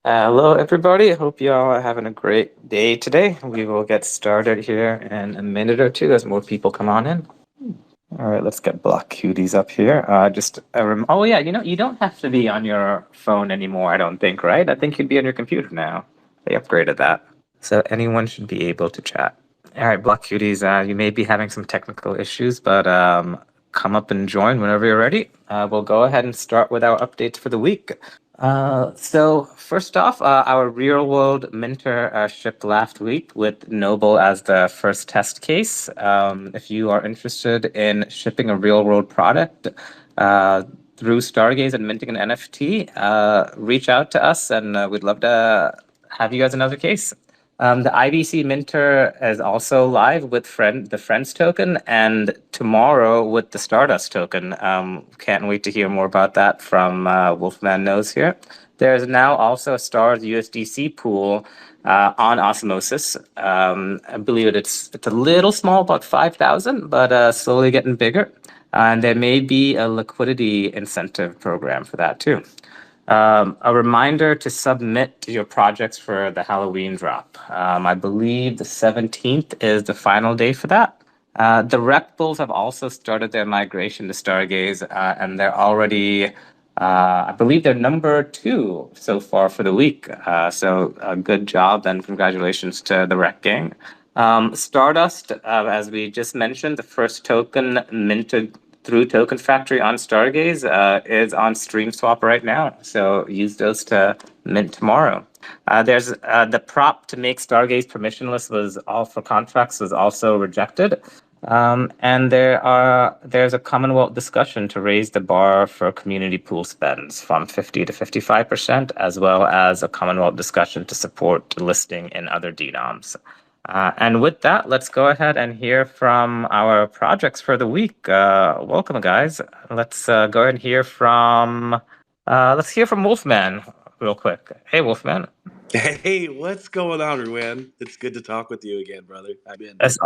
Hello, everybody. I hope you all are having a great day today. We will get started here in a minute or two as more people come on in. All right, let's get BlockCuties up here. Oh yeah, you don't have to be on your phone anymore. I don't think, right? I think you'd be on your computer now. They upgraded that, so anyone should be able to chat. All right, BlockCuties. You may be having some technical issues, but come up and join whenever you're ready. We'll go ahead and start with our updates for the week. So first off, our real world minter shipped last week with Noble as the first test case. If you are interested in shipping a real world product through Stargaze and minting an NFT, reach out to us and we'd love to have you as another case. The IBC Minter is also live with the Friends token, and tomorrow with the Stardust token. Can't wait to hear more about that from Wolfman Knows here. There's now also a Stars USDC pool on Osmosis. I believe it's a little small, about 5,000, but slowly getting bigger. And there may be a liquidity incentive program for that too. A reminder to submit your projects for the Halloween drop. I believe the 17th is the final day for that. The rep bulls have also started their migration to Stargaze, and they're already, I believe they're number 2 so far for the week. So good job and congratulations to the rep gang. Stardust, as we just mentioned, the first token minted through Token Factory on Stargaze is on StreamSwap right now. So use those to mint tomorrow. There's the prop to make Stargaze permissionless was all for contracts was also rejected. And there's a Commonwealth discussion to raise the bar for community pool spends from 50 to 55%, as well as a Commonwealth discussion to support listing in other DNOMs. And with that, let's go ahead and hear from our projects for the week. Welcome, guys. Let's go ahead and hear from Wolfman real quick. Hey, Wolfman. Hey, what's going on, Ruan? It's good to talk with you again, brother. I've been. It's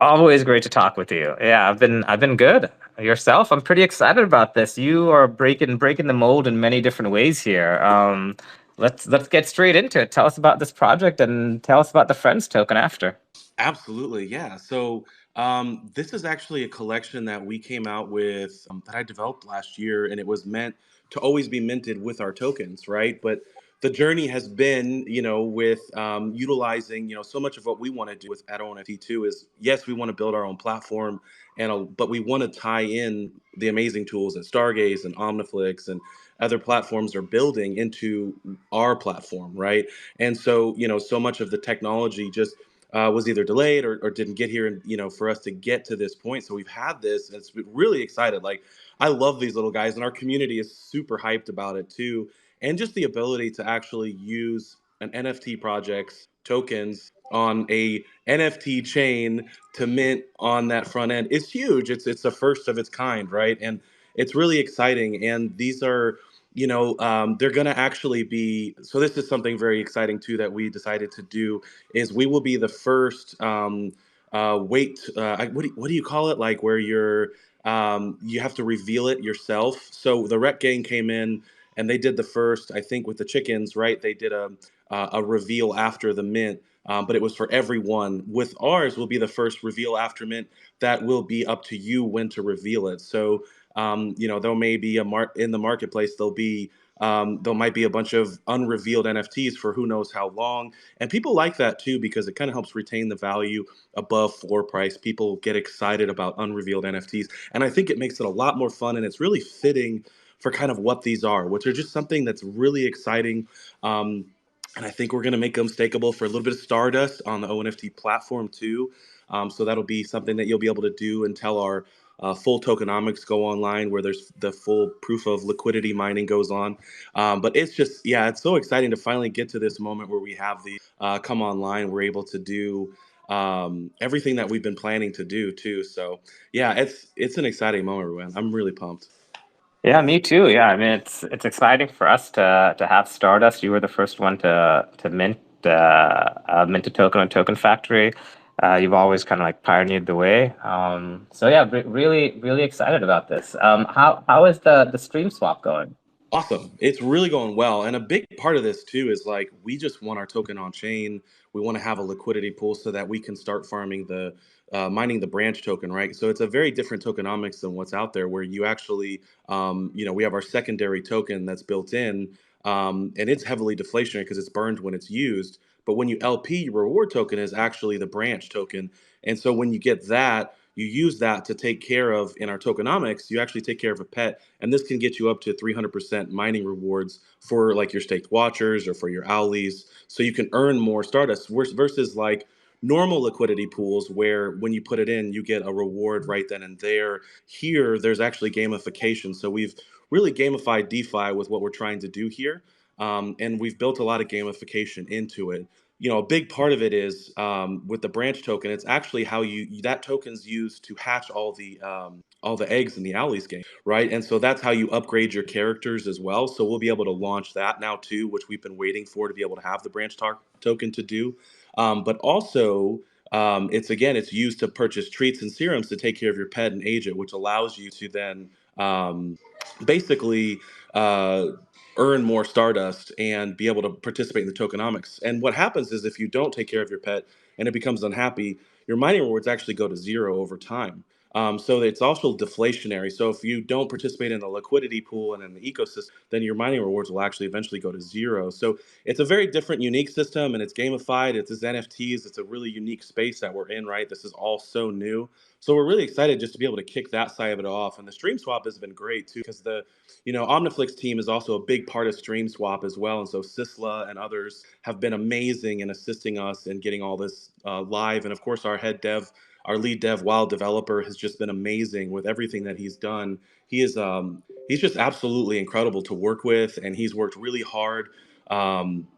always great to talk with you. Yeah, I've been good. Yourself? I'm pretty excited about this. You are breaking the mold in many different ways here. Let's get straight into it. Tell us about this project and tell us about the Friends token after. Absolutely, yeah. This is actually a collection that we came out with that I developed last year, and it was meant to always be minted with our tokens, right? But the journey has been, with utilizing, so much of what we want to do with at ohhNFT too is yes, we want to build our own platform, but we want to tie in the amazing tools that Stargaze and Omniflix and other platforms are building into our platform, right? And so, so much of the technology just was either delayed or didn't get here, and for us to get to this point. So we've had this, and it's been really excited. Like, I love these little guys, and our community is super hyped about it too. And just the ability to actually use an NFT project's tokens on a NFT chain to mint on that front end is huge. It's a first of its kind, right? And it's really exciting. And these are they're going to actually be, so this is something very exciting too that we decided to do, is we will be the first what do you call it, like where you have to reveal it yourself. So the rec gang came in and they did the first, I think with the chickens, right, they did a reveal after the mint, but it was for everyone. With ours will be the first reveal after mint that will be up to you when to reveal it. So there may be in the marketplace. There might be a bunch of unrevealed NFTs for who knows how long, and people like that too because it kind of helps retain the value above floor price. People get excited about unrevealed NFTs, and I think it makes it a lot more fun, and it's really fitting for kind of what these are, which are just something that's really exciting. And I think we're going to make them stakeable for a little bit of Stardust on the ONFT platform too. So that'll be something that you'll be able to do until our full tokenomics go online, where there's the full proof of liquidity mining goes on. But it's just, yeah, it's so exciting to finally get to this moment where we have the come online. We're able to do everything that we've been planning to do too. So yeah, it's an exciting moment, Ruben. I'm really pumped. Yeah, me too. Yeah, I mean it's exciting for us to have Stardust. You were the first one to mint a token on Token Factory. You've always kind of like pioneered the way. So yeah, really excited about this. How is the stream swap going? Awesome. It's really going well. And a big part of this too is like we just want our token on chain. We want to have a liquidity pool so that we can start farming the mining the branch token, right? So it's a very different tokenomics than what's out there, where you actually, we have our secondary token that's built in, and it's heavily deflationary because it's burned when it's used. But when you LP, your reward token is actually the branch token, and so when you get that, you use that to take care of in our tokenomics. You actually take care of a pet, and this can get you up to 300% mining rewards for like your staked watchers or for your owlies, so you can earn more stardust versus like normal liquidity pools where when you put it in you get a reward right then and there. Here there's actually gamification, so we've really gamified DeFi with what we're trying to do here, and we've built a lot of gamification into it. A big part of it is, with the branch token, it's actually how that token's used to hatch all the eggs in the Owlie's game, right? And so that's how you upgrade your characters as well. So we'll be able to launch that now too, which we've been waiting for to be able to have the token to do. But also, it's used to purchase treats and serums to take care of your pet and age it, which allows you to then, basically, uh, earn more stardust and be able to participate in the tokenomics. And what happens is if you don't take care of your pet and it becomes unhappy, your mining rewards actually go to zero over time. So it's also deflationary. So if you don't participate in the liquidity pool and in the ecosystem, then your mining rewards will actually eventually go to zero. So it's a very different, unique system, and it's gamified. It's NFTs. It's a really unique space that we're in, right? This is all so new. So we're really excited just to be able to kick that side of it off. And the stream swap has been great too, because the Omniflix team is also a big part of stream swap as well. And so Sisla and others have been amazing in assisting us in getting all this live. And of course, our lead dev, Wild Developer, has just been amazing with everything that he's done. He's just absolutely incredible to work with, and he's worked really hard, um,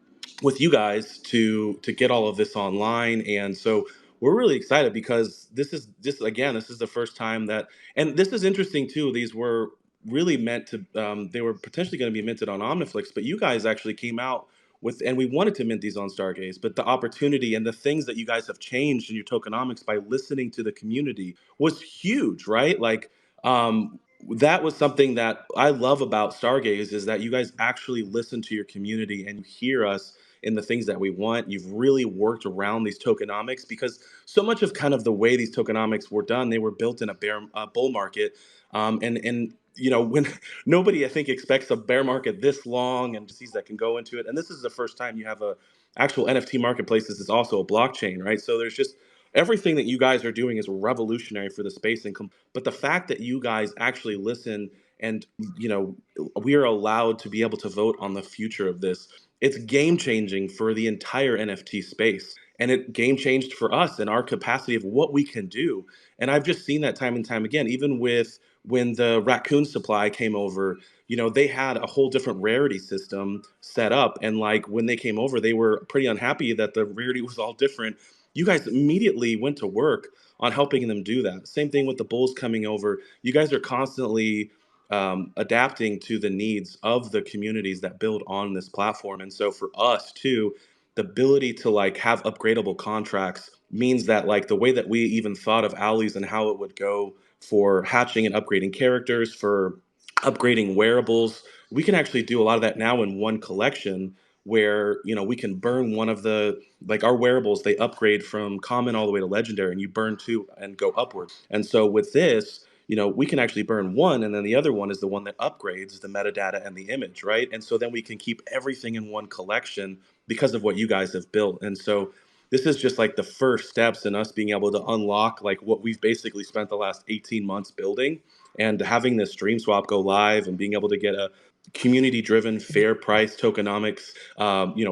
with you guys to get all of this online. And so we're really excited because this is the first time that, and this is interesting too. These were really meant to, they were potentially going to be minted on Omniflix, but you guys actually came out with, and we wanted to mint these on Stargaze, but the opportunity and the things that you guys have changed in your tokenomics by listening to the community was huge, right? Like, that was something that I love about Stargaze, is that you guys actually listen to your community and you hear us in the things that we want. You've really worked around these tokenomics, because so much of kind of the way these tokenomics were done, they were built in a bull market, and when nobody, I think, expects a bear market this long and sees that can go into it. And this is the first time you have a actual NFT marketplace. This is also a blockchain, right? So there's just everything that you guys are doing is revolutionary for the space. But the fact that you guys actually listen, and you know we are allowed to be able to vote on the future of this, it's game changing for the entire NFT space. And it game changed for us and our capacity of what we can do. And I've just seen that time and time again, even with when the raccoon supply came over. They had a whole different rarity system set up. And like when they came over, they were pretty unhappy that the rarity was all different. You guys immediately went to work on helping them do that. Same thing with the bulls coming over. You guys are constantly, adapting to the needs of the communities that build on this platform. And so for us too, the ability to like have upgradable contracts means that like the way that we even thought of owlies and how it would go for hatching and upgrading characters, for upgrading wearables, we can actually do a lot of that now in one collection, where we can burn one of the, like, our wearables, they upgrade from common all the way to legendary, and you burn two and go upward. And so with this, we can actually burn one, and then the other one is the one that upgrades the metadata and the image, right? And so then we can keep everything in one collection because of what you guys have built. And so this is just like the first steps in us being able to unlock like what we've basically spent the last 18 months building, and having this stream swap go live and being able to get a community driven fair price tokenomics,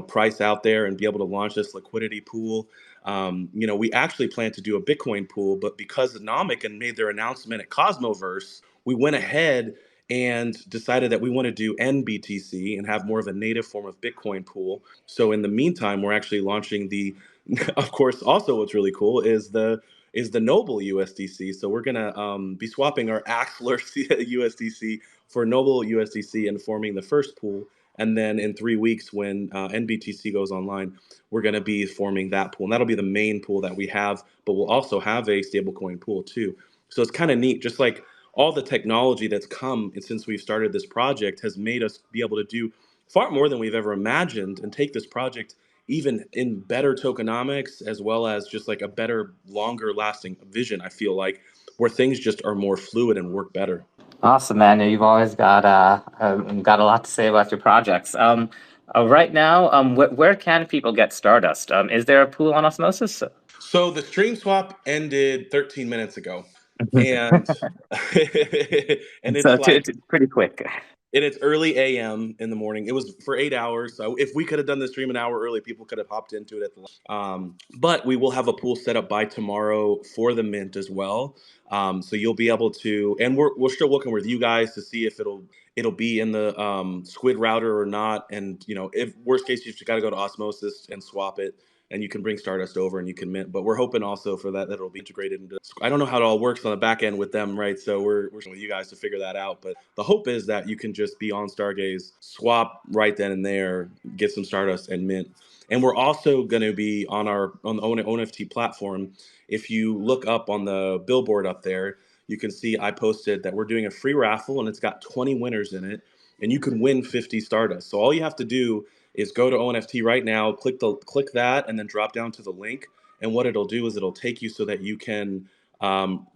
price out there, and be able to launch this liquidity pool. We actually plan to do a Bitcoin pool, but because Nomic and made their announcement at Cosmoverse, we went ahead and decided that we want to do NBTC and have more of a native form of Bitcoin pool. So in the meantime, we're actually launching the, of course, also what's really cool is the Noble USDC. So we're gonna, be swapping our Axler USDC for Noble USDC and forming the first pool. And then in 3 weeks, when NBTC goes online, we're going to be forming that pool. And that'll be the main pool that we have, but we'll also have a stablecoin pool too. So it's kind of neat. Just like all the technology that's come since we've started this project has made us be able to do far more than we've ever imagined and take this project even in better tokenomics as well as just like a better, longer lasting vision, I feel like, where things just are more fluid and work better. Awesome, man. You've always got a lot to say about your projects. Right now, where can people get Stardust? Is there a pool on Osmosis? So the stream swap ended 13 minutes ago. And and So it's like it's pretty quick. it's early AM in the morning. It was for 8 hours. So if we could have done the stream an hour early, people could have hopped into it at the but we will have a pool set up by tomorrow for the mint as well. So you'll be able to, and we're still working with you guys to see if it'll be in the squid router or not. And if worst case, you just got to go to Osmosis and swap it, and you can bring Stardust over and you can mint. But we're hoping also for that it'll be integrated into. I don't know how it all works on the back end with them, right? So we're working with you guys to figure that out. But the hope is that you can just be on Stargaze, swap right then and there, get some Stardust and mint. And we're also going to be on the OhhNFT platform. If you look up on the billboard up there, you can see I posted that we're doing a free raffle and it's got 20 winners in it, and you can win 50 Stardust. So all you have to do is go to OhhNFT right now, click that, and then drop down to the link. And what it'll do is it'll take you so that you can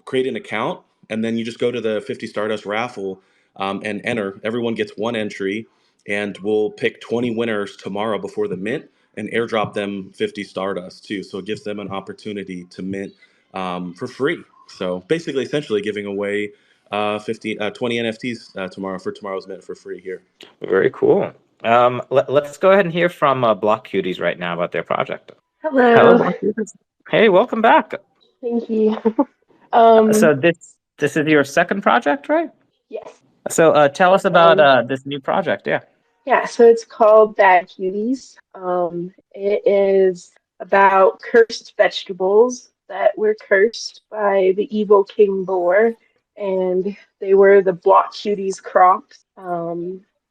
create an account, and then you just go to the 50 Stardust raffle and enter. Everyone gets one entry, and we'll pick 20 winners tomorrow before the mint and airdrop them 50 Stardust too. So it gives them an opportunity to mint for free. So basically, essentially giving away 20 NFTs tomorrow for tomorrow's mint for free here. Very cool. Let's go ahead and hear from BlockCuties right now about their project. Hello, Hello, BlockCuties. Hey, welcome back. thank you. So this is your second project, right? Yes. So tell us about Um, this new project. Yeah. yeah, so it's called BlockCuties. It is about cursed vegetables that were cursed by the evil King Boar, and they were the BlockCuties crops.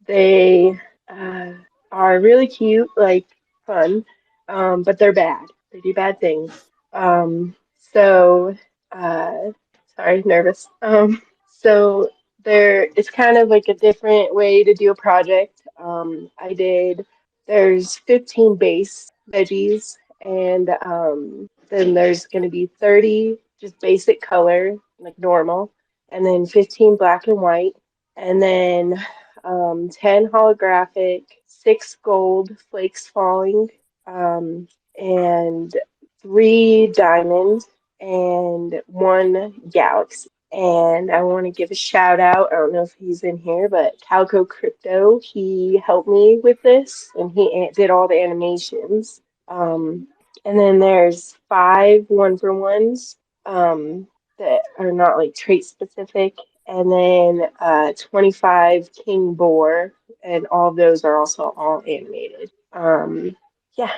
They uh, are really cute, like fun, but they're bad. They do bad things. So, uh, sorry, nervous. So it's kind of like a different way to do a project. There's 15 base veggies, and then there's going to be 30 just basic color, like normal, and then 15 black and white, and then 10 holographic, 6 gold flakes falling, and 3 diamond, and 1 galaxy. And I want to give a shout out. I don't know if he's in here, but Calco Crypto, he helped me with this and did all the animations. And then there's 5 1-for-1s that are not like trait specific. And then 25 King Boar, and all of those are also all animated. Yeah.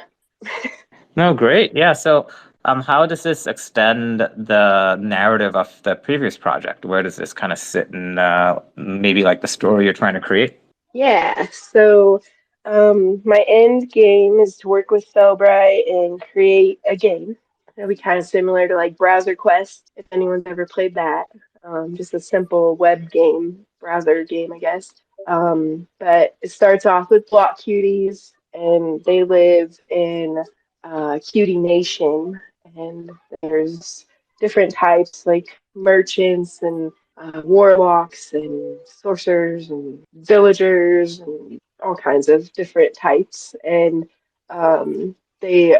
No, great. Yeah. So how does this extend the narrative of the previous project? Where does this kind of sit in maybe like the story you're trying to create? Yeah, so my end game is to work with Cellbrite and create a game. It'll be kind of similar to like Browser Quest, if anyone's ever played that. Just a simple web game, browser game, I guess. But it starts off with Block Cuties, and they live in Cutie Nation, and there's different types like merchants and warlocks and sorcerers and villagers and all kinds of different types. And they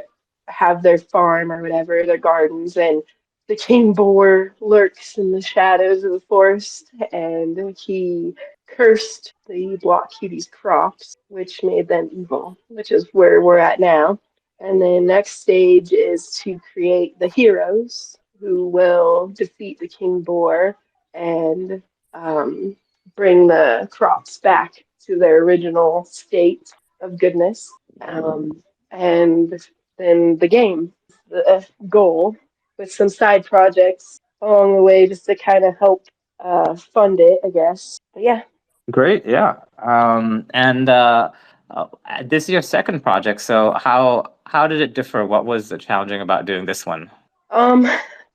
have their farm or whatever, their gardens, and the king boar lurks in the shadows of the forest, and he cursed the Block Cuties crops, which made them evil, which is where we're at now. And then next stage is to create the heroes who will defeat the king boar and um, bring the crops back to their original state of goodness. And then the game, the goal, with some side projects along the way just to kind of help fund it, I guess. But yeah. Great. Yeah. And this is your second project. So how did it differ? What was challenging about doing this one? Um,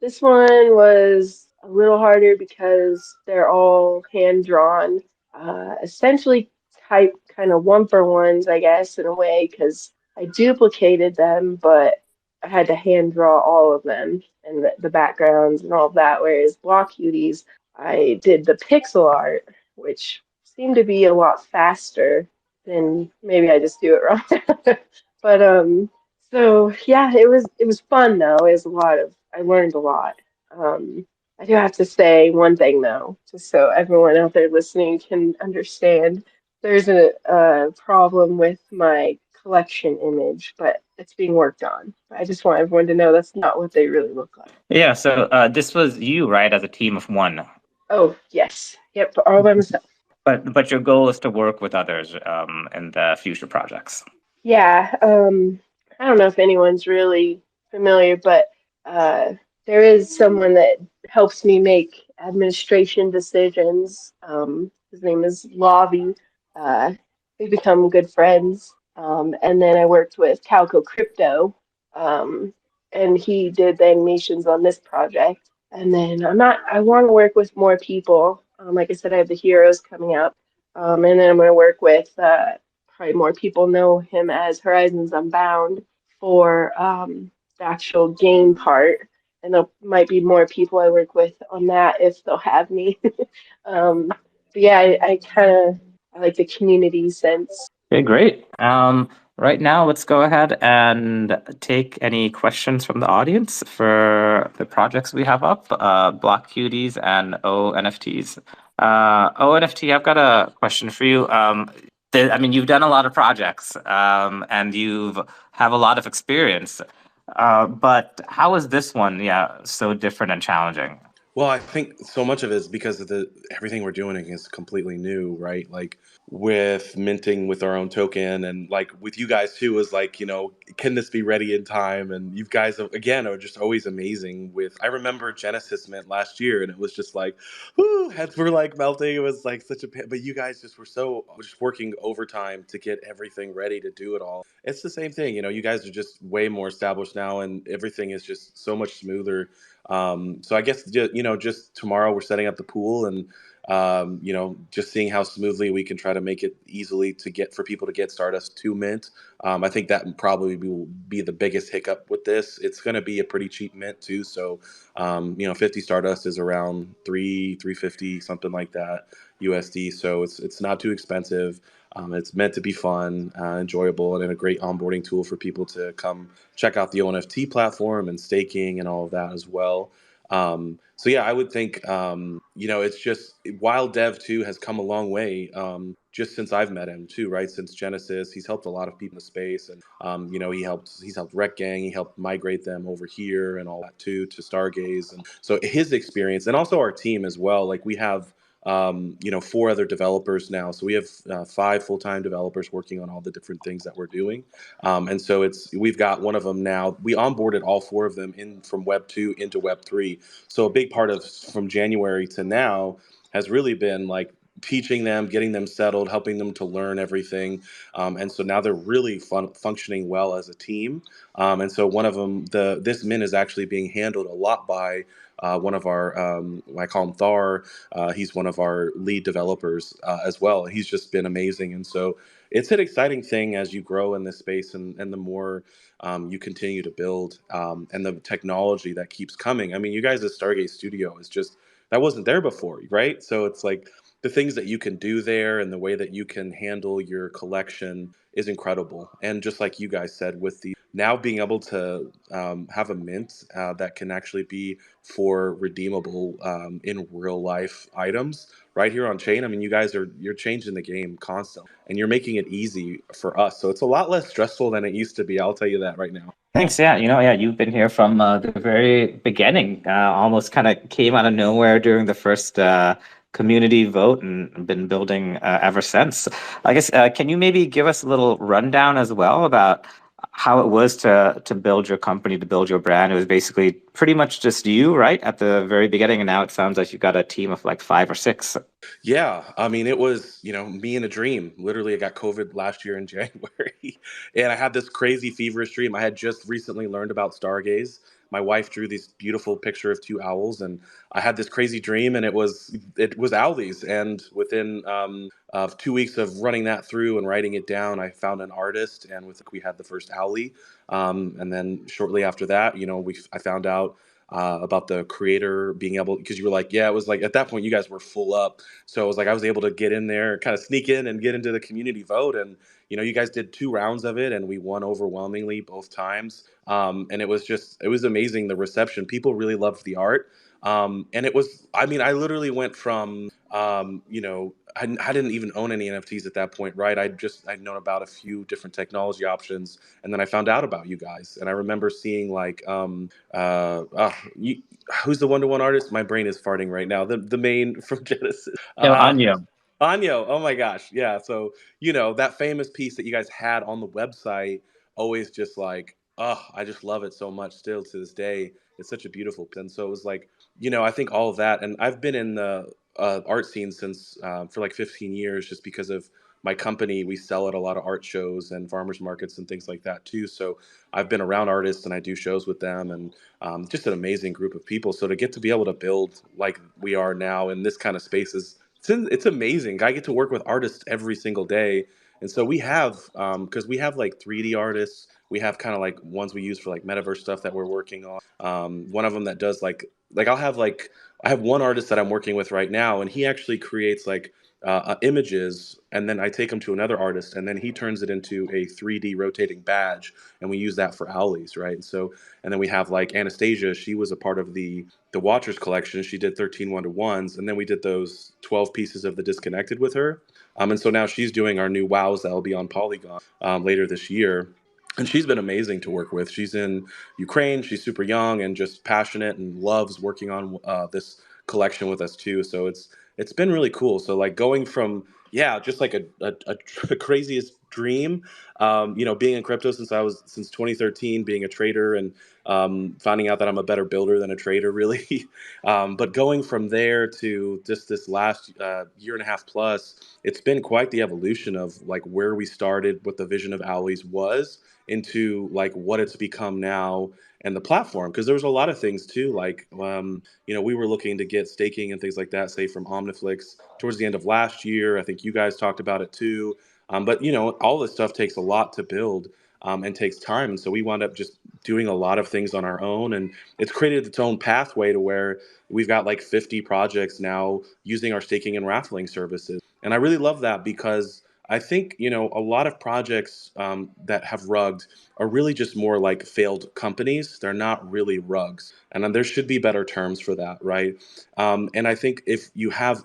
this one was a little harder because they're all hand drawn, essentially type kind of one for ones, I guess, in a way, because I duplicated them, but I had to hand draw all of them and the backgrounds and all of that. Whereas BlockCuties, I did the pixel art, which seemed to be a lot faster than maybe I just do it wrong. But so yeah, it was fun though. It was a lot of I learned a lot. Um, I do have to say one thing though, just so everyone out there listening can understand. There's a problem with my collection image, but it's being worked on. I just want everyone to know that's not what they really look like. Yeah, so this was you, right, as a team of one. Oh, yes. Yep, all by myself. But your goal is to work with others in the future projects. Yeah, I don't know if anyone's really familiar, but uh, there is someone that helps me make administration decisions. His name is Lavi. We become good friends. And then I worked with Calco Crypto, um, and he did the animations on this project. And then I want to work with more people. Like I said, I have the heroes coming up. And then I'm going to work with probably more people know him as Horizons Unbound for the actual game part. And there might be more people I work with on that if they'll have me. But yeah, I kind of I like the community sense. Okay, great. Right now, let's go ahead and take any questions from the audience for the projects we have up, BlockCuties and ohhNFTs. ohhNFT, I've got a question for you. I mean, you've done a lot of projects, and you've have a lot of experience. But how is this one, yeah, so different and challenging? Well, I think so much of it is because of the everything we're doing is completely new, right? Like with minting with our own token, and like with you guys too, is like, can this be ready in time? And you guys again are just always amazing. With I remember Genesis mint last year, and it was just like, whoo, heads were like melting. It was like such a but you guys just were so just working overtime to get everything ready to do it all. It's the same thing, you guys are just way more established now, and everything is just so much smoother. So I guess just tomorrow we're setting up the pool, and just seeing how smoothly we can try to make it easily to get for people to get Stardust to mint. I think that probably will be the biggest hiccup with this. It's going to be a pretty cheap mint too, so 50 Stardust is around 350 something like that USD. So it's not too expensive. It's meant to be fun, enjoyable, and a great onboarding tool for people to come check out the ONFT platform and staking and all of that as well. So yeah, I would think it's just Wild Dev too has come a long way just since I've met him too, right? Since Genesis, he's helped a lot of people in the space, and he's helped Rec Gang, he helped migrate them over here and all that too to Stargaze, and so his experience and also our team as well. Like we have 4 other developers now. So we have 5 full-time developers working on all the different things that we're doing. And so we've got one of them now. We onboarded all 4 of them in from Web 2 into Web 3. So a big part of from January to now has really been like teaching them, getting them settled, helping them to learn everything. And so now they're really functioning well as a team. And so one of them, this min is actually being handled a lot by one of our, I call him Thar. He's one of our lead developers as well. He's just been amazing. And so it's an exciting thing as you grow in this space, and the more you continue to build, and the technology that keeps coming. I mean, you guys at Stargaze Studio is just, that wasn't there before, right? So it's like the things that you can do there and the way that you can handle your collection is incredible. And just like you guys said, with the now being able to have a mint that can actually be for redeemable in real life items right here on chain. I mean, you're changing the game constantly, and you're making it easy for us. So it's a lot less stressful than it used to be. I'll tell you that right now. Thanks. Yeah, yeah, you've been here from the very beginning. Almost kind of came out of nowhere during the first community vote, and been building ever since. I guess can you maybe give us a little rundown as well about how it was to build your company, to build your brand? It was basically pretty much just you, right, at the very beginning, and now it sounds like you've got a team of like 5 or 6. Yeah, I mean, it was, me in a dream. Literally, I got COVID last year in January, and I had this crazy feverish dream. I had just recently learned about Stargaze. my wife drew this beautiful picture of two owls, and I had this crazy dream, and it was owlies. And within of 2 weeks of running that through and writing it down, I found an artist, and we had the first owlie. And then shortly after that, I found out about the creator being able, because you were like, yeah, it was like at that point you guys were full up. So it was like I was able to get in there, kind of sneak in and get into the community vote. And you guys did 2 rounds of it, and we won overwhelmingly both times. And it was amazing, the reception. People really loved the art. And it was, I mean, I literally went from, I didn't even own any NFTs at that point, right? I'd known about a few different technology options, and then I found out about you guys. And I remember seeing like, who's the one-to-one artist? My brain is farting right now. The main from Genesis. Anya. Anyo, oh my gosh, yeah. So that famous piece that you guys had on the website, always just like, oh, I just love it so much still to this day. It's such a beautiful piece. And so it was like, I think all of that, and I've been in the art scene since for like 15 years, just because of my company. We sell at a lot of art shows and farmers markets and things like that too. So I've been around artists and I do shows with them, and just an amazing group of people. So to get to be able to build like we are now in this kind of space it's amazing. I get to work with artists every single day. And so we have, because we have like 3D artists, we have kind of like ones we use for like metaverse stuff that we're working on. One of them that does I have one artist that I'm working with right now, and he actually creates like images, and then I take them to another artist, and then he turns it into a 3D rotating badge, and we use that for owlies, right? And then we have like Anastasia. She was a part of the Watchers collection. She did 13 one-to-ones, and then we did those 12 pieces of the Disconnected with her. And so now she's doing our new wows that will be on Polygon later this year. And she's been amazing to work with. She's in Ukraine. She's super young and just passionate and loves working on this collection with us too. So it's been really cool. So like going from just like a craziest dream, being in crypto since 2013, being a trader, and finding out that I'm a better builder than a trader, really. But going from there to just this last year and a half plus, it's been quite the evolution of like where we started, what the vision of Owlies was, into like what it's become now, and the platform. Because there was a lot of things too, like we were looking to get staking and things like that, say from Omniflix towards the end of last year. I think you guys talked about it too. But all this stuff takes a lot to build, and takes time. And so we wound up just doing a lot of things on our own, and it's created its own pathway to where we've got like 50 projects now using our staking and raffling services. And I really love that, because I think a lot of projects that have rugged are really just more like failed companies. They're not really rugs, and then there should be better terms for that, right? And I think if you have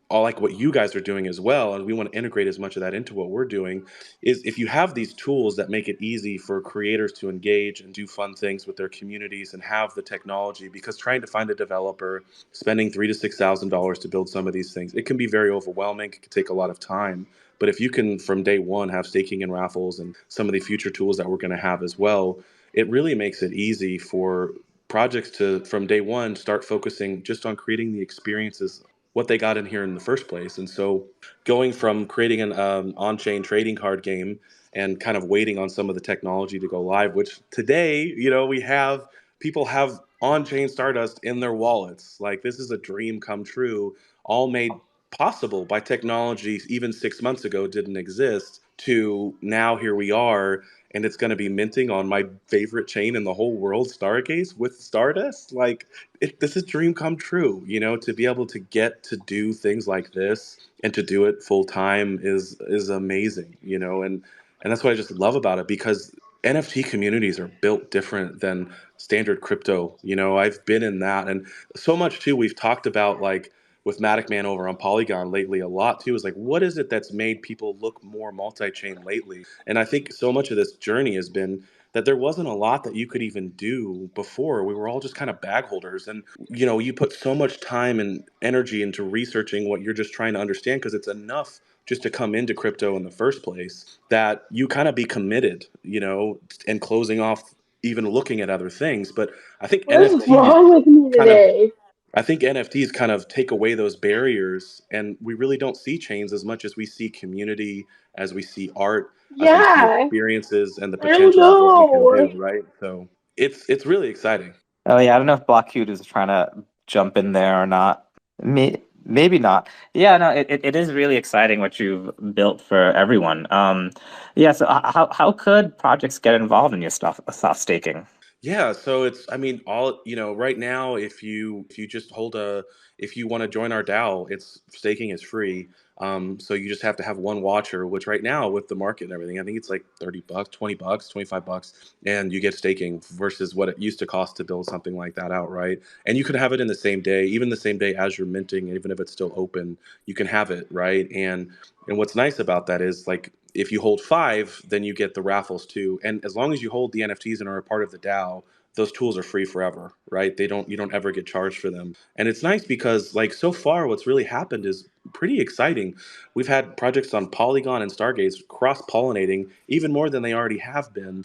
all like what you guys are doing as well, and we want to integrate as much of that into what we're doing, is if you have these tools that make it easy for creators to engage and do fun things with their communities and have the technology. Because trying to find a developer, spending $3,000 to $6,000 to build some of these things, it can be very overwhelming. It can take a lot of time. But if you can from day one have staking and raffles and some of the future tools that we're going to have as well, it really makes it easy for projects to from day one start focusing just on creating the experiences, what they got in here in the first place. And so going from creating an on-chain trading card game and kind of waiting on some of the technology to go live, which today, we have people have on-chain Stardust in their wallets. Like, this is a dream come true, all made possible by technology even 6 months ago didn't exist, to now here we are, and it's going to be minting on my favorite chain in the whole world, Stargaze, with Stardust. Like, this is dream come true, to be able to get to do things like this and to do it full time is amazing, and that's what I just love about it, because NFT communities are built different than standard crypto. I've been in that, and so much too. We've talked about like with Matic Man over on Polygon lately a lot too. Is like, what is it that's made people look more multi-chain lately? And I think so much of this journey has been that there wasn't a lot that you could even do before. We were all just kind of bag holders. And, you put so much time and energy into researching what you're just trying to understand, because it's enough just to come into crypto in the first place, that you kind of be committed, and closing off even looking at other things. But I think What is NFTs wrong with me kind of today? I think NFTs kind of take away those barriers, and we really don't see chains as much as we see community, as we see art, as we see Yeah, experiences, and the I don't potential of what we can know. do, right? So it's really exciting. Oh yeah, I don't know if BlockCuties is trying to jump in there or not. Maybe not. Yeah, no, it is really exciting what you've built for everyone. Yeah, so how could projects get involved in your stuff staking? Yeah, so it's I mean all right now if you just hold a if you want to join our DAO, it's staking is free. So you just have to have one watcher, which right now with the market and everything, I think it's like $30, $20, $25, and you get staking versus what it used to cost to build something like that out, right? And you can have it in the same day, even the same day as you're minting, even if it's still open, you can have it, right? And what's nice about that is like if you hold five, then you get the raffles too. And as long as you hold the NFTs and are a part of the DAO, those tools are free forever, right? They don't You don't ever get charged for them. And it's nice because like so far what's really happened is pretty exciting. We've had projects on Polygon and Stargaze cross-pollinating even more than they already have been,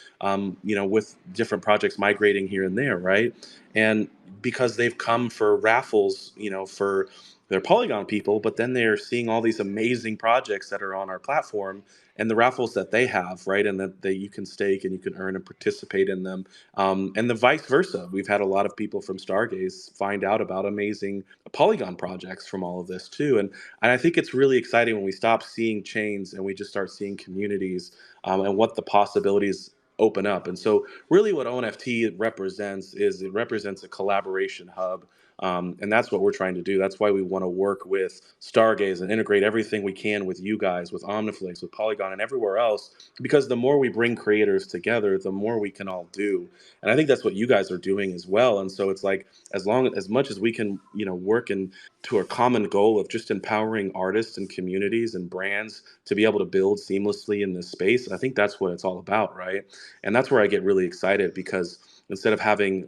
with different projects migrating here and there, right? And because they've come for raffles, for their Polygon people, but then they're seeing all these amazing projects that are on our platform and the raffles that they have, right? And that you can stake and you can earn and participate in them. And the vice versa. We've had a lot of people from Stargaze find out about amazing Polygon projects from all of this too. And I think it's really exciting when we stop seeing chains and we just start seeing communities, and what the possibilities open up. And so really what ONFT represents is it represents a collaboration hub, and that's what we're trying to do. That's why we want to work with Stargaze and integrate everything we can with you guys, with Omniflix, with Polygon, and everywhere else. Because the more we bring creators together, the more we can all do. And I think that's what you guys are doing as well. And so it's like as much as we can, work in to a common goal of just empowering artists and communities and brands to be able to build seamlessly in this space. I think that's what it's all about, right? And that's where I get really excited because instead of having,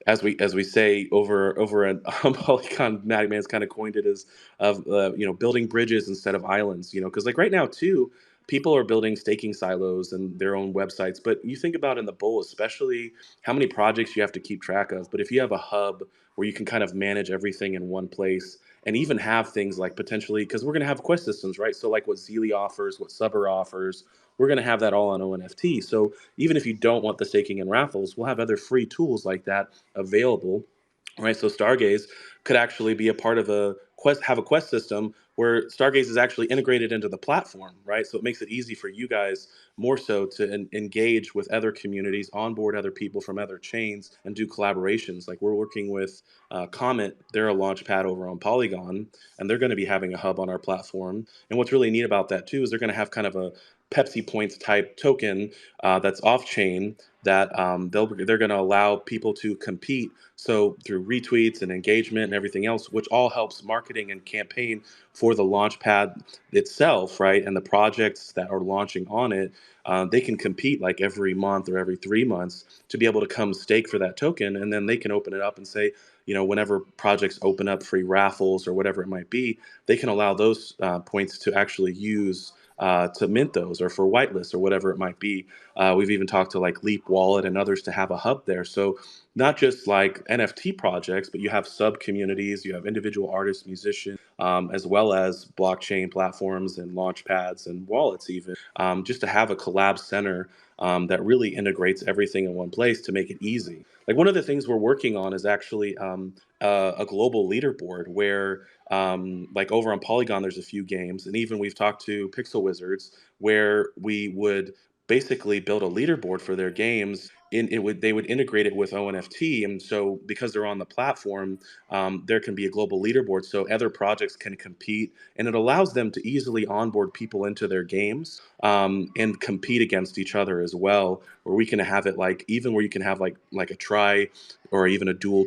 as we say over at Polygon, Madman's kind of coined it as of building bridges instead of islands. Because like right now too, people are building staking silos and their own websites. But you think about in the bull, especially how many projects you have to keep track of. But if you have a hub where you can kind of manage everything in one place and even have things like potentially, because we're going to have quest systems, right? So like what Zeely offers, what Subber offers, we're going to have that all on ONFT. So even if you don't want the staking and raffles, we'll have other free tools like that available, right? So Stargaze could actually be a part of have a quest system where Stargaze is actually integrated into the platform, right? So it makes it easy for you guys more so to engage with other communities, onboard other people from other chains, and do collaborations. Like we're working with Comet, they're a launch pad over on Polygon, and they're going to be having a hub on our platform. And what's really neat about that too is they're going to have kind of a Pepsi points type token that's off chain that they're going to allow people to compete. So through retweets and engagement and everything else, which all helps marketing and campaign for the launch pad itself, right? And the projects that are launching on it, they can compete like every month or every 3 months to be able to come stake for that token, and then they can open it up and say, whenever projects open up free raffles or whatever it might be, they can allow those points to actually use to mint those or for whitelist or whatever it might be. We've even talked to like Leap Wallet and others to have a hub there. So not just like NFT projects, but you have sub communities, you have individual artists, musicians, as well as blockchain platforms and launch pads and wallets, even just to have a collab center that really integrates everything in one place to make it easy. Like one of the things we're working on is actually a global leaderboard where, like over on Polygon, there's a few games, and even we've talked to Pixel Wizards where we would basically build a leaderboard for their games. They would integrate it with ONFT, and so because they're on the platform, there can be a global leaderboard, so other projects can compete, and it allows them to easily onboard people into their games, and compete against each other as well. Where we can have it like even where you can have like a try or even a dual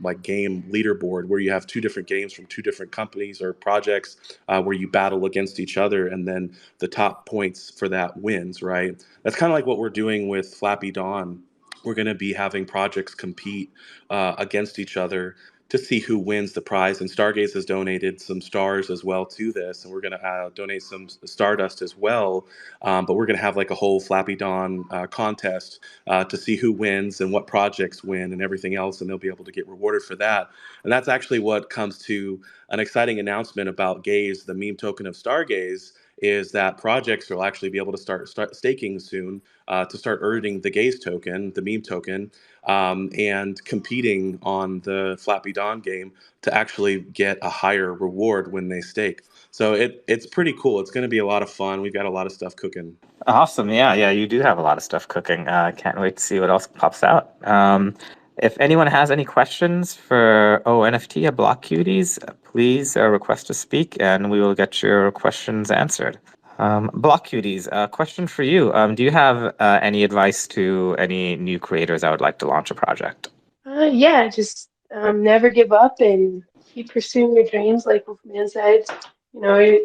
like game leaderboard where you have two different games from two different companies or projects, where you battle against each other, and then the top points for that wins, right? That's kind of like what we're doing with Flappy Dawn. We're going to be having projects compete against each other to see who wins the prize. And Stargaze has donated some stars as well to this, and we're going to donate some Stardust as well. But we're going to have like a whole Flappy Dawn contest to see who wins and what projects win and everything else, and they'll be able to get rewarded for that. And that's actually what comes to an exciting announcement about Gaze, the meme token of Stargaze, is that projects will actually be able to start staking soon, to start earning the Gaze token, the meme token, and competing on the Flappy Dawn game to actually get a higher reward when they stake. So it's pretty cool. It's going to be a lot of fun. We've got a lot of stuff cooking. Awesome. Yeah, yeah, you do have a lot of stuff cooking. Can't wait to see what else pops out. If anyone has any questions for ohhNFT at BlockCuties, please request to speak and we will get your questions answered. BlockCuties, a question for you. Do you have any advice to any new creators that would like to launch a project? Yeah, just never give up and keep pursuing your dreams. Like Wolfman said,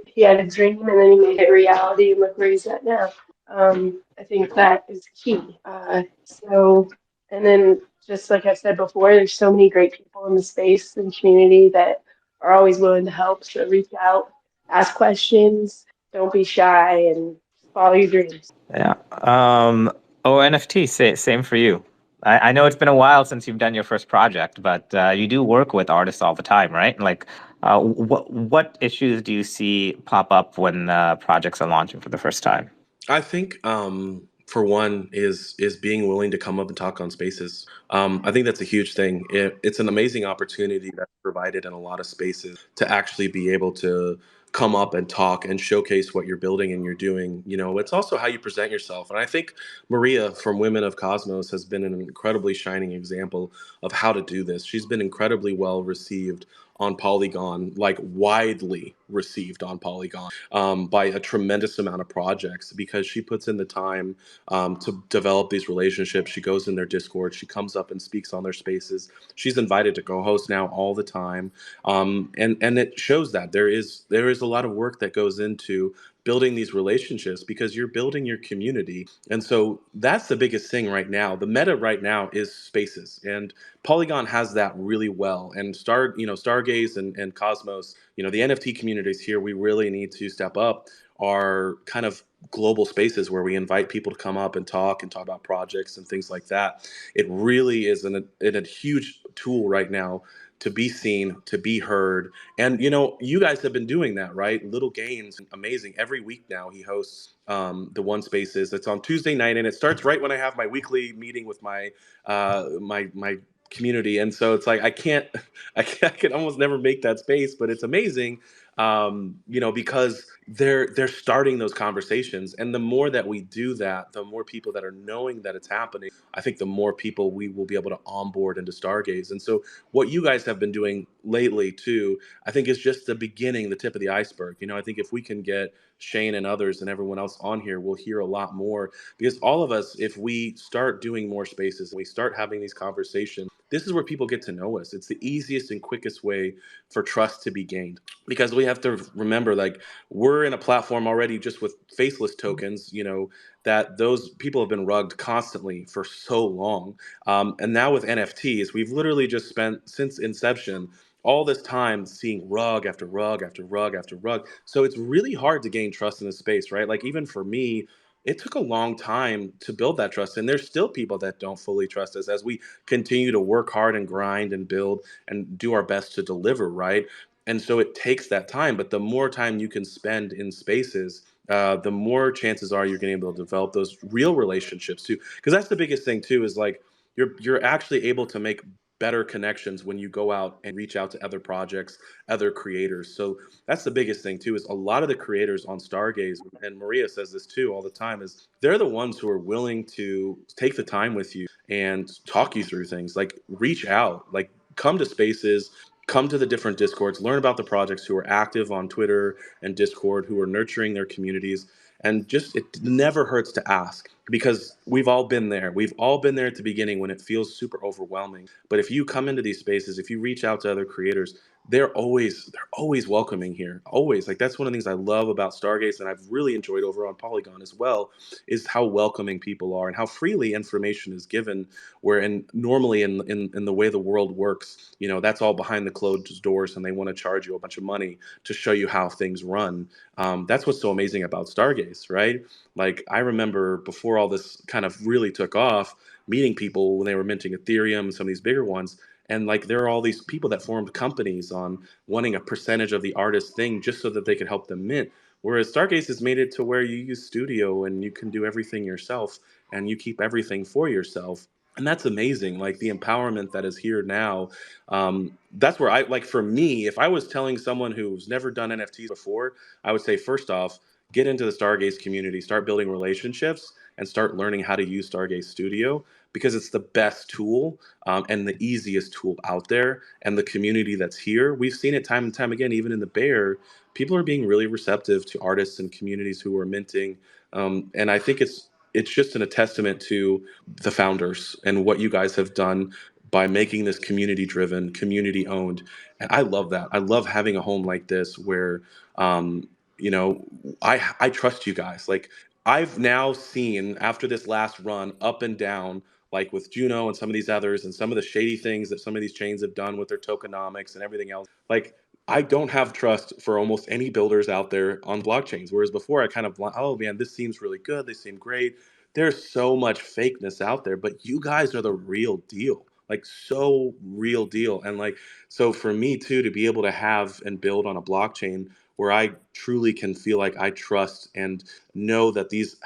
he had a dream and then he made it reality, and look where he's at now. I think that is key. And then just like I've said before, there's so many great people in the space and community that are always willing to help. So reach out, ask questions, don't be shy, and follow your dreams. Yeah. ohhNFT, same for you. I know it's been a while since you've done your first project, but you do work with artists all the time, right? Like, what issues do you see pop up when projects are launching for the first time? I think, for one, is being willing to come up and talk on spaces. I think that's a huge thing. It's an amazing opportunity that's provided in a lot of spaces to actually be able to come up and talk and showcase what you're building and you're doing. It's also how you present yourself. And I think Maria from Women of Cosmos has been an incredibly shining example of how to do this. She's been incredibly well received on Polygon, like widely received on Polygon, by a tremendous amount of projects, because she puts in the time to develop these relationships. She goes in their Discord. She comes up and speaks on their spaces. She's invited to co-host now all the time, and it shows that there is a lot of work that goes into building these relationships, because you're building your community. And so that's the biggest thing right now. The meta right now is spaces, and Polygon has that really well. And Stargaze and Cosmos, the NFT communities here, we really need to step up our kind of global spaces where we invite people to come up and talk about projects and things like that. It really is a huge tool right now to be seen, to be heard. And you guys have been doing that, right? Little Gains, amazing. Every week now he hosts the One Spaces. It's on Tuesday night, and it starts right when I have my weekly meeting with my community. And so it's like I can almost never make that space, but it's amazing, because they're starting those conversations. And the more that we do that, the more people that are knowing that it's happening, I think the more people we will be able to onboard into Stargaze. And so what you guys have been doing lately too, I think is just the beginning, the tip of the iceberg. I think if we can get Shane and others and everyone else on here, we'll hear a lot more, because all of us, if we start doing more spaces and we start having these conversations, this is where people get to know us. It's the easiest and quickest way for trust to be gained, because we have to remember, like, we're in a platform already just with faceless tokens, that those people have been rugged constantly for so long. And now with NFTs, we've literally just spent, since inception, all this time seeing rug after rug after rug after rug. So it's really hard to gain trust in this space, right? Like, even for me, it took a long time to build that trust. And there's still people that don't fully trust us as we continue to work hard and grind and build and do our best to deliver, right? And so it takes that time. But the more time you can spend in spaces, the more chances are you're going to be able to develop those real relationships too. Because that's the biggest thing too, is like you're actually able to make better connections when you go out and reach out to other projects, other creators. So that's the biggest thing too, is a lot of the creators on Stargaze, and Maria says this too all the time, is they're the ones who are willing to take the time with you and talk you through things. Like, reach out, like, come to spaces, come to the different Discords, learn about the projects who are active on Twitter and Discord, who are nurturing their communities. And just, it never hurts to ask, because we've all been there. We've all been there at the beginning when it feels super overwhelming. But if you come into these spaces, if you reach out to other creators, they're always welcoming here. Always. Like, that's one of the things I love about Stargaze, and I've really enjoyed over on Polygon as well, is how welcoming people are and how freely information is given. Where normally in the way the world works, that's all behind the closed doors, and they want to charge you a bunch of money to show you how things run. That's what's so amazing about Stargaze, right? Like, I remember before all this kind of really took off, meeting people when they were minting Ethereum and some of these bigger ones. And like, there are all these people that formed companies on wanting a percentage of the artist thing just so that they could help them mint. Whereas Stargaze has made it to where you use Studio and you can do everything yourself and you keep everything for yourself. And that's amazing. Like the empowerment that is here now. That's where I like, for me, if I was telling someone who's never done NFTs before, I would say, first off, get into the Stargaze community, start building relationships, and start learning how to use Stargaze Studio because it's the best tool and the easiest tool out there. And the community that's here, we've seen it time and time again, even in the Bear, people are being really receptive to artists and communities who are minting. And I think it's just a testament to the founders and what you guys have done by making this community driven, community owned. And I love that. I love having a home like this where um, you know, I trust you guys. Like I've now seen after this last run up and down, like with Juno and some of these others and some of the shady things that some of these chains have done with their tokenomics and everything else. Like I don't have trust for almost any builders out there on blockchains. Whereas before I kind of, oh man, this seems really good. They seem great. There's so much fakeness out there, but you guys are the real deal. Like so real deal. And like so for me too to be able to have and build on a blockchain where I truly can feel like I trust and know that these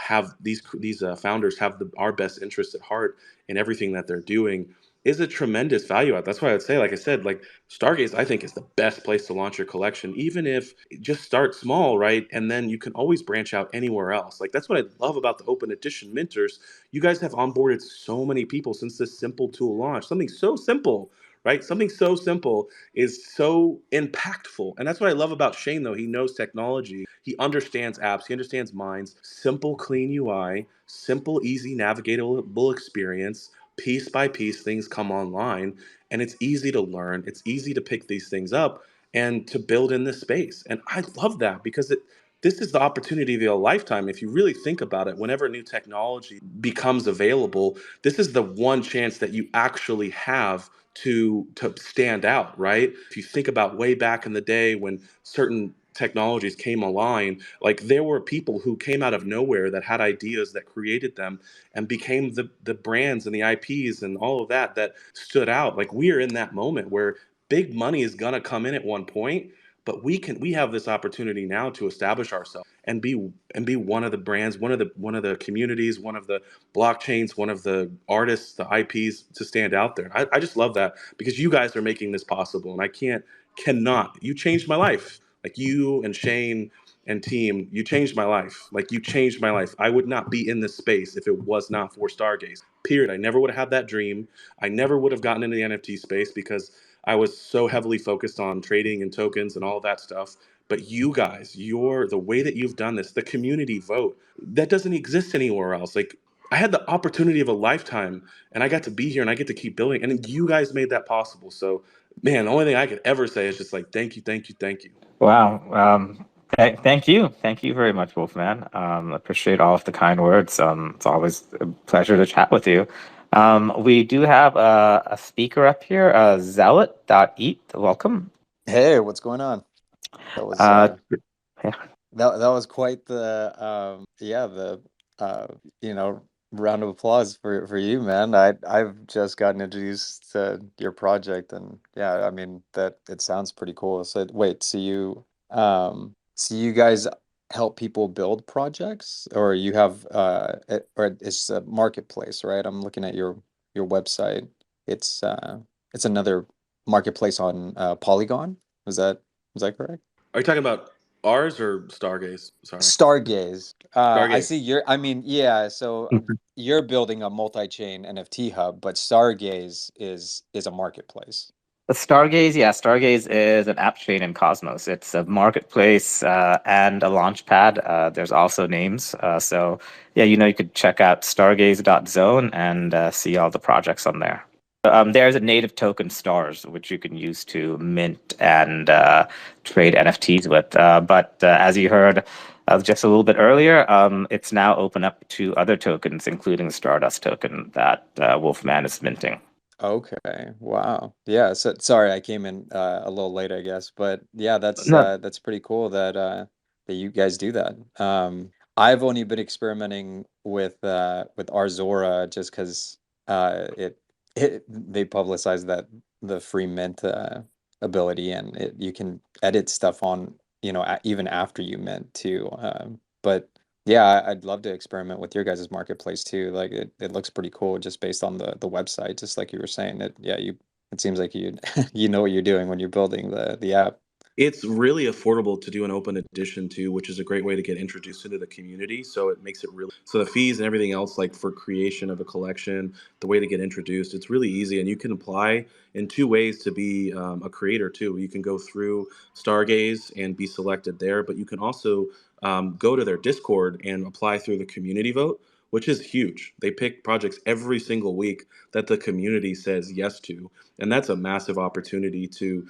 founders have our best interests at heart in everything that they're doing is a tremendous value add. That's why I would say, like I said, like Stargaze, I think is the best place to launch your collection, even if just start small, right? And then you can always branch out anywhere else. Like that's what I love about the open edition minters. You guys have onboarded so many people since this simple tool launch. Something so simple, right? Something so simple is so impactful. And that's what I love about Shane, though. He knows technology, he understands apps, he understands minds, simple, clean UI, simple, easy, navigatable experience. Piece by piece, things come online, and it's easy to learn. It's easy to pick these things up and to build in this space. And I love that because this is the opportunity of a lifetime. If you really think about it, whenever new technology becomes available, this is the one chance that you actually have to stand out, right? If you think about way back in the day when certain technologies came online, like there were people who came out of nowhere that had ideas that created them and became the brands and the IPs and all of that that stood out. Like we are in that moment where big money is gonna come in at one point, but we have this opportunity now to establish ourselves and be one of the brands, one of the communities, one of the blockchains, one of the artists, the IPs to stand out there. I just love that because you guys are making this possible, and I cannot. You changed my life, like you and Shane and team. You changed my life. Like you changed my life. I would not be in this space if it was not for Stargaze. Period. I never would have had that dream. I never would have gotten into the NFT space because I was so heavily focused on trading and tokens and all that stuff. But you guys, the way that you've done this, the community vote, that doesn't exist anywhere else. Like I had the opportunity of a lifetime and I got to be here and I get to keep building. And you guys made that possible. So, man, the only thing I could ever say is just like, thank you, thank you, thank you. Wow. Thank you. Thank you very much, Wolfman. Appreciate all of the kind words. It's always a pleasure to chat with you. We do have a speaker up here, Zealot.eat. Welcome. Hey, what's going on? That was Uh, yeah. that was quite the yeah, the uh you know round of applause for you, man. I've just gotten introduced to your project, and yeah, I mean that it sounds pretty cool. So wait, so you guys help people build projects, or you have or it's a marketplace, right? I'm looking at your website. It's it's another marketplace on Polygon. Was that is that correct? Are you talking about ours or Stargaze? Sorry. Stargaze. I Stargaze. see I mean, yeah, so you're building a multi-chain NFT hub, but Stargaze is a marketplace. The Stargaze, yeah, Stargaze is an app chain in Cosmos. It's a marketplace and a launch pad. There's also names. So, yeah, you could check out stargaze.zone and see all the projects on there. There's a native token stars, which you can use to mint and trade NFTs with. But as you heard just a little bit earlier, it's now open up to other tokens, including the Stardust token that Wolfman is minting. Okay. Wow. Yeah, so sorry I came in a little late, I guess, but yeah, No, that's pretty cool that you guys do that. I've only been experimenting with Arzora just 'cause it they publicized that the free mint ability, and you can edit stuff on you know, even after you mint too. But yeah, I'd love to experiment with your guys' marketplace too. Like it looks pretty cool just based on the website, just like you were saying. It seems like you you know what you're doing when you're building the app. It's really affordable to do an open edition too, which is a great way to get introduced into the community. So it makes it really, so the fees and everything else, like for creation of a collection, the way to get introduced, it's really easy. And you can apply in two ways to be a creator too. You can go through Stargaze and be selected there, but you can also go to their Discord and apply through the community vote, which is huge. They pick projects every single week that the community says yes to. And that's a massive opportunity to,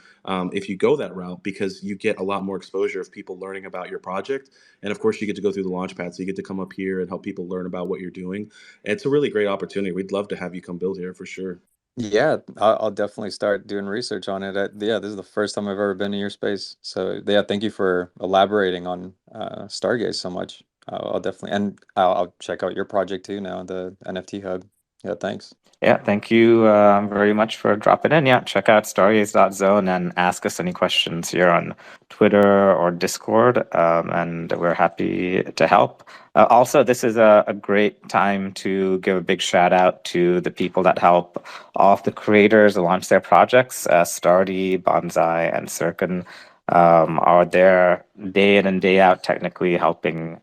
if you go that route, because you get a lot more exposure of people learning about your project. And of course, you get to go through the launchpad. So you get to come up here and help people learn about what you're doing. And it's a really great opportunity. We'd love to have you come build here for sure. Yeah, I'll definitely start doing research on it. Yeah, this is the first time I've ever been in your space. So yeah, thank you for elaborating on Stargaze so much. I'll definitely, and I'll check out your project too now, the NFT Hub. Yeah, thanks. Yeah, thank you very much for dropping in. Yeah, check out stargaze.zone and ask us any questions here on Twitter or Discord, and we're happy to help. Also, this is a great time to give a big shout out to the people that help all of the creators launch their projects. Stardy, Bonsai, and Circon are there day in and day out, technically helping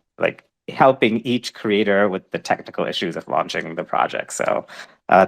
each creator with the technical issues of launching the project. So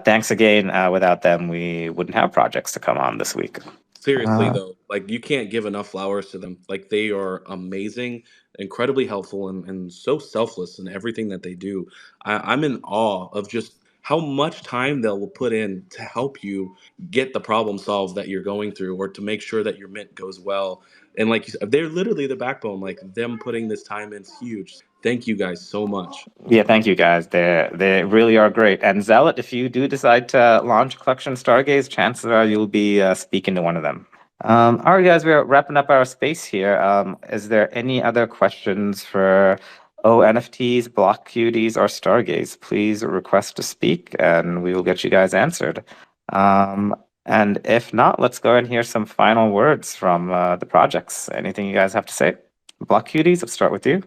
thanks again. Without them, we wouldn't have projects to come on this week. Seriously though, like you can't give enough flowers to them. Like they are amazing, incredibly helpful, and so selfless in everything that they do. I'm in awe of just how much time they'll put in to help you get the problem solved that you're going through, or to make sure that your mint goes well. And like you said, they're literally the backbone. Like them putting this time in is huge. Thank you guys so much. Yeah, thank you guys. They really are great. And Zealot, if you do decide to launch a collection Stargaze, chances are you'll be speaking to one of them. All right, guys, we're wrapping up our space here. Is there any other questions for ohNFTs, BlockCuties, or Stargaze? Please request to speak, and we will get you guys answered. And if not, let's go and hear some final words from the projects. Anything you guys have to say? BlockCuties, let's start with you.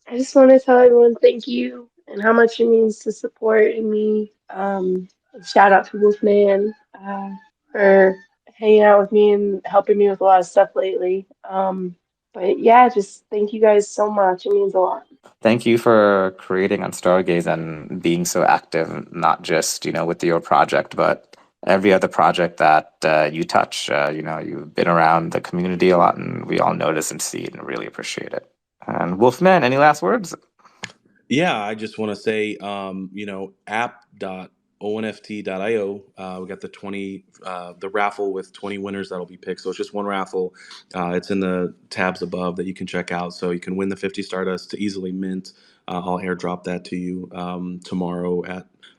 I just want to tell everyone thank you and how much it means to support and me. Shout out to Wolfman for hanging out with me and helping me with a lot of stuff lately. But yeah, just thank you guys so much. It means a lot. Thank you for creating on Stargaze and being so active, not just, with your project, but every other project that you touch. You've been around the community a lot, and we all notice and see it and really appreciate it. And Wolfman, any last words? Yeah, I just want to say, app.onft.io. We got the raffle with 20 winners that'll be picked. So it's just one raffle. It's in the tabs above that you can check out. So you can win the 50 Stardust to easily mint. I'll airdrop that to you tomorrow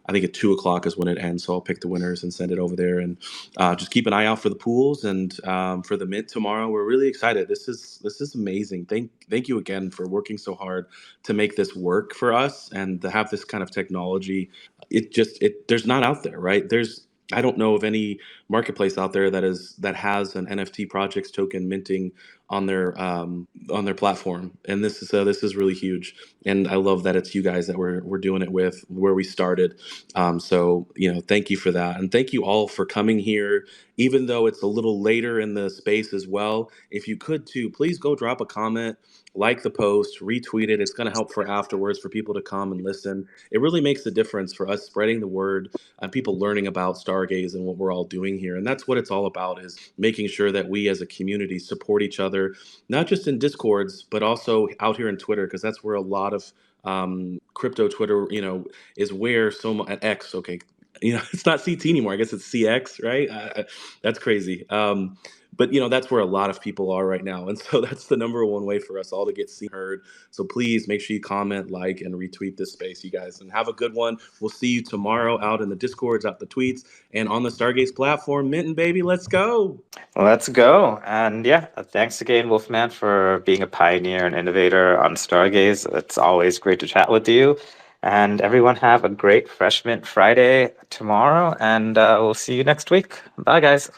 I think at 2 o'clock is when it ends. So I'll pick the winners and send it over there. And just keep an eye out for the pools and for the mint tomorrow. We're really excited. This is amazing. Thank you again for working so hard to make this work for us and to have this kind of technology. There's not out there, right? I don't know of any marketplace out there that has an NFT projects token minting on their platform, and this is really huge. And I love that it's you guys that we're doing it with, where we started. So thank you for that, and thank you all for coming here, even though it's a little later in the space as well. If you could too, please go drop a comment, like the post, retweet it. It's going to help for afterwards for people to come and listen. It really makes a difference for us spreading the word and people learning about Stargaze and what we're all doing here. And that's what it's all about, is making sure that we as a community support each other, not just in Discords, but also out here in Twitter, because that's where a lot of crypto Twitter, is where so much at X. Okay, it's not CT anymore. I guess it's CX, right? That's crazy. But that's where a lot of people are right now, and so that's the number one way for us all to get seen, heard. So please make sure you comment, like, and retweet this space, you guys, and have a good one. We'll see you tomorrow out in the Discords, out the tweets, and on the Stargaze platform. Minton, baby, let's go. Let's go. And yeah, thanks again, Wolfman, for being a pioneer and innovator on Stargaze. It's always great to chat with you. And everyone have a great Fresh Mint Friday tomorrow, and we'll see you next week. Bye, guys.